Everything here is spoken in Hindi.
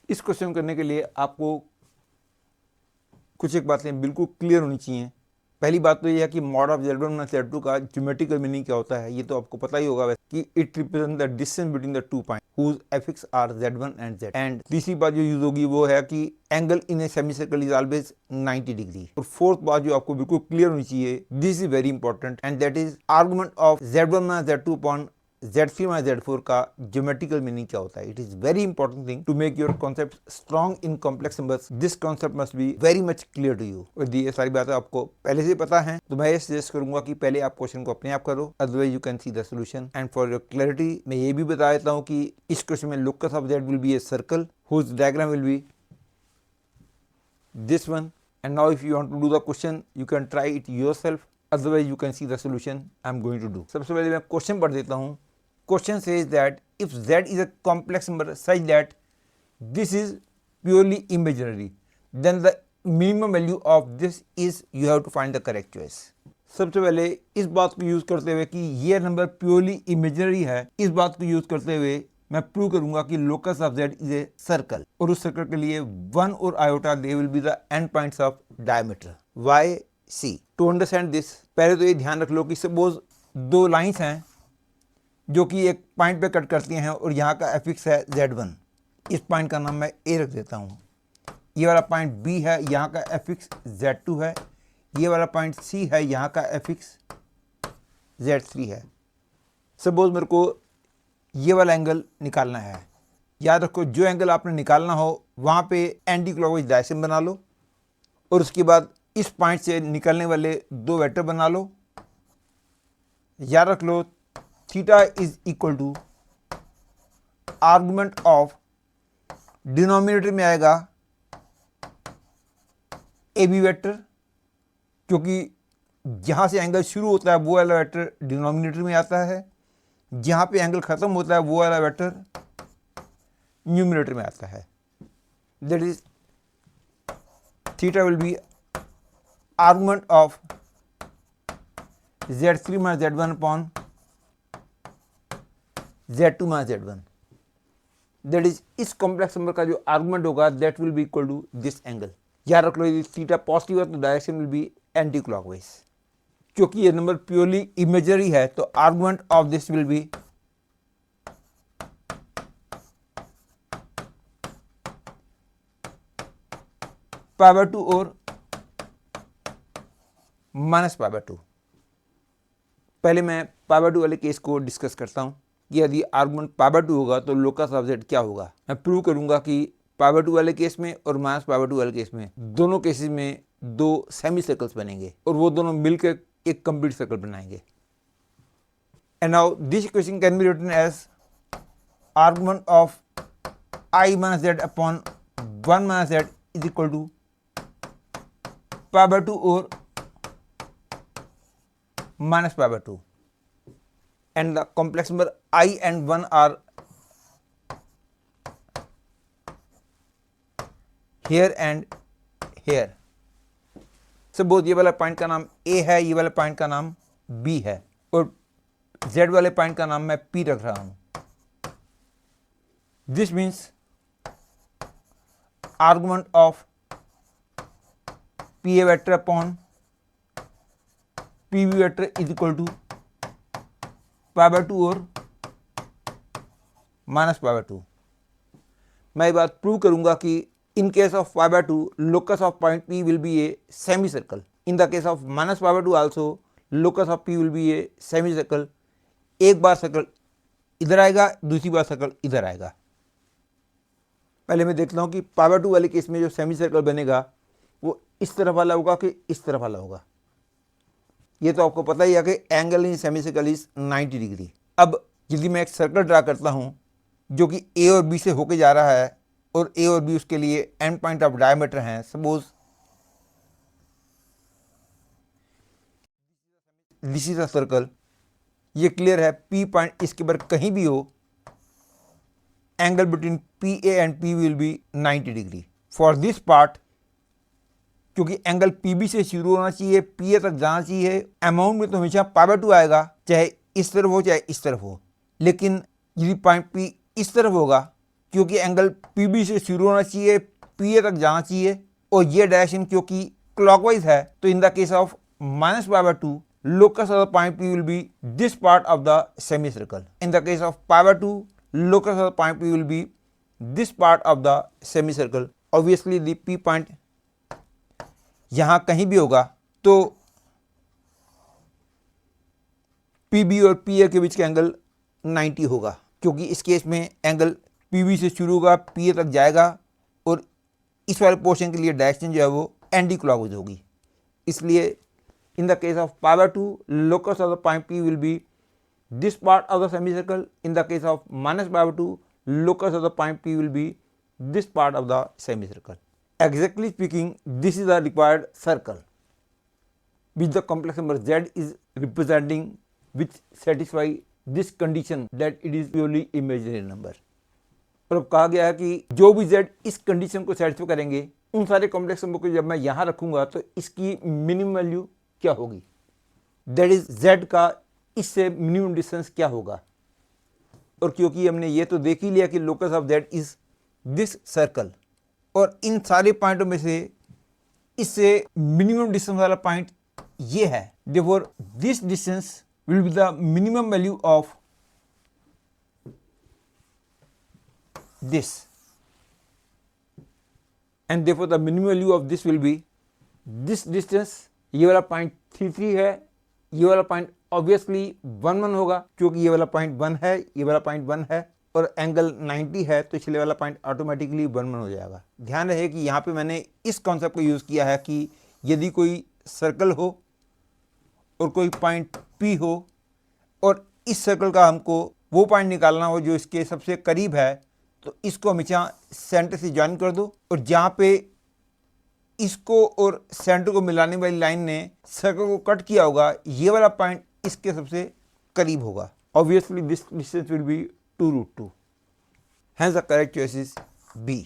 इस क्वेश्चन करने के लिए आपको कुछ एक बातें बिल्कुल क्लियर होनी चाहिए। पहली बात तो यह है कि mod of Z1 minus Z2 का ज्योमेट्रिकल मीनिंग क्या होता है, ये तो आपको पता ही होगा वैसे कि it represent the distance between the two point whose affix are Z1 and Z। And तीसरी बात जो यूज होगी वो है कि angle in a semi circle is always 90 degree. और फोर्थ बात जो आपको बिल्कुल क्लियर होनी चाहिए, this is very important, and that is argument of Z1 minus Z2 upon Z3 minus Z4 का ज्योमेट्रिकल मीनिंग क्या होता है। It is very important thing to make your concept strong in complex numbers. This concept must be very much clear to you. और ये सारी बातें आपको पहले से पता है, तो मैं ये सजेस्ट करूंगा कि पहले आप क्वेश्चन को अपने आप करो, otherwise you can see the solution. And for your clarity मैं ये भी बता देता हूँ कि इस क्वेश्चन में locus of Z will be a circle whose diagram will be this one. And now if you want to do the question you can try it yourself, otherwise you can see the solution I am going to do. सबसे पहले मैं क्वेश्चन पढ़ देता हूँ। Question says that if Z is a complex number such that this is purely imaginary, then the minimum value of this is you have to find the correct choice. सबसे पहले इस बात को यूज करते हुए कि ये नंबर प्योरली इमेजिनरी है, इस बात को यूज करते हुए मैं प्रूव करूंगा कि locus of Z is a circle, और उस सर्कल के लिए 1 और iota they will be the end points of diameter Y C. To understand this पहले तो ये ध्यान रख लो कि सपोज दो लाइंस हैं जो कि एक पॉइंट पे कट करती हैं और यहाँ का एफिक्स है Z1। इस पॉइंट का नाम मैं ए रख देता हूँ। ये वाला पॉइंट B है, यहाँ का एफिक्स Z2 है। ये वाला पॉइंट C है, यहाँ का एफिक्स Z3 है। सपोज मेरे को ये वाला एंगल निकालना है। याद रखो जो एंगल आपने निकालना हो वहाँ पे एंटी क्लॉकवाइज डायरेक्शन बना लो, और उसके बाद इस पॉइंट से निकलने वाले दो वेक्टर बना लो। याद रख लो theta is equal to argument of denominator में आएगा ए बी वेक्टर, क्योंकि जहाँ से एंगल शुरू होता है वो वाला वेक्टर डिनोमिनेटर में आता है, जहाँ पे एंगल खत्म होता है वो वाला वेक्टर न्यूमरेटर में आता है। That is theta will be argument of Z3 minus Z1 upon Z2 minus Z1। That is इस कॉम्प्लेक्स नंबर का जो आर्गुमेंट होगा that will be equal to this angle. याद रख लो यदि थीटा पॉजिटिव है तो direction will be anticlockwise. क्योंकि ये नंबर प्योरली इमेजरी है तो argument of this will be π/2 और -π/2। पहले मैं π/2 वाले केस को डिस्कस करता हूं कि यदि आर्गुमेंट π/2 होगा तो लोकस ऑफ Z क्या होगा। मैं प्रूव करूंगा कि π/2 वाले केस में और -π/2 वाले केस में दोनों केसेस में दो सेमी सर्कल्स बनेंगे और वो दोनों मिलकर एक कंप्लीट सर्कल बनाएंगे। And now this equation can be written as argument of I minus Z upon 1 minus Z is equal to π/2 और -π/2, and the complex number I and 1 are here and here। Suppose ये वाला पॉइंट का नाम A है, ये वाले पॉइंट का नाम B है, और Z वाले पॉइंट का नाम मैं P रख रहा हूं। This means argument of PA vector upon PB vector is equal to π/2 और -π/2। मैं ये बात प्रूव करूंगा कि in case of π/2 locus of point P will be a semi circle. In the case of -π/2 also locus of P will be a semi circle. एक बार सर्कल इधर आएगा, दूसरी बार सर्कल इधर आएगा। पहले मैं देखता हूं कि π/2 वाले केस में जो सेमी सर्कल बनेगा वो इस तरफ वाला होगा कि इस तरफ वाला होगा। ये तो आपको पता ही है कि angle in semi circle is 90 degree. अब यदि मैं एक सर्कल ड्रा करता हूं जो कि A और B से होके जा रहा है और A और B उसके लिए एंड पॉइंट ऑफ डायमीटर हैं, suppose this is a circle, ये क्लियर है P पॉइंट इसके ऊपर कहीं भी हो, angle between PA and P will B 90 degree. For this part क्योंकि एंगल PB से शुरू होना चाहिए, PA तक जाना चाहिए, अमाउंट में तो हमेशा π/2 आएगा, चाहे इस तरफ हो चाहे इस तरफ हो। लेकिन यदि पॉइंट P इस तरफ होगा क्योंकि एंगल PB से शुरू होना चाहिए, PA तक जाना चाहिए, और ये डायरेक्शन क्योंकि क्लॉकवाइज है, तो in the case of -π/2 locus of the point P will be this part of the semicircle. In the case of π/2 locus of the point P will be this part of the semicircle. Obviously the P point यहाँ कहीं भी होगा तो PB और PA के बीच का एंगल 90 होगा, क्योंकि इस केस में एंगल PB से शुरू होगा, PA तक जाएगा, और इस वाले पोर्शन के लिए डायरेक्शन जो है वो एंटी क्लॉकवाइज होगी। इसलिए in the case of π/2 locus of the point P will be this part of the semicircle. In the case of -π/2 locus of the point P will be this part of the semicircle. Exactly speaking, this is the required circle which the complex number z is representing, which satisfy this condition that it is purely imaginary number. और अब कहा गया है कि जो भी z इस कंडीशन को सेटिस्फाई करेंगे, उन सारे कॉम्प्लेक्स नंबर को जब मैं यहाँ रखूंगा तो इसकी मिनिमम वैल्यू क्या होगी, दैट इज z का इससे मिनिमम डिस्टेंस क्या होगा। और क्योंकि हमने ये तो देख ही लिया कि locus of z is this circle, और इन सारे पॉइंटों में से इससे मिनिमम डिस्टेंस वाला पॉइंट ये है, therefore this distance will be the minimum value of this, and therefore the minimum value of this will B this distance. ये वाला पॉइंट 3 है, ये वाला पॉइंट ऑब्वियसली 1 होगा, क्योंकि ये वाला पॉइंट 1 है, ये वाला पॉइंट 1 है, और एंगल 90 है, तो इसलिए वाला पॉइंट ऑटोमेटिकली 1 हो जाएगा। ध्यान रहे कि यहाँ पे मैंने इस कॉन्सेप्ट को यूज़ किया है कि यदि कोई सर्कल हो और कोई पॉइंट P हो, और इस सर्कल का हमको वो पॉइंट निकालना हो जो इसके सबसे करीब है, तो इसको हमेशा सेंटर से ज्वाइन कर दो, और जहाँ पे इसको और सेंटर को मिलाने वाली लाइन ने सर्कल को कट किया होगा, ये वाला पॉइंट इसके सबसे करीब होगा। Obviously this distance will be 2√2, hence the correct choice is B।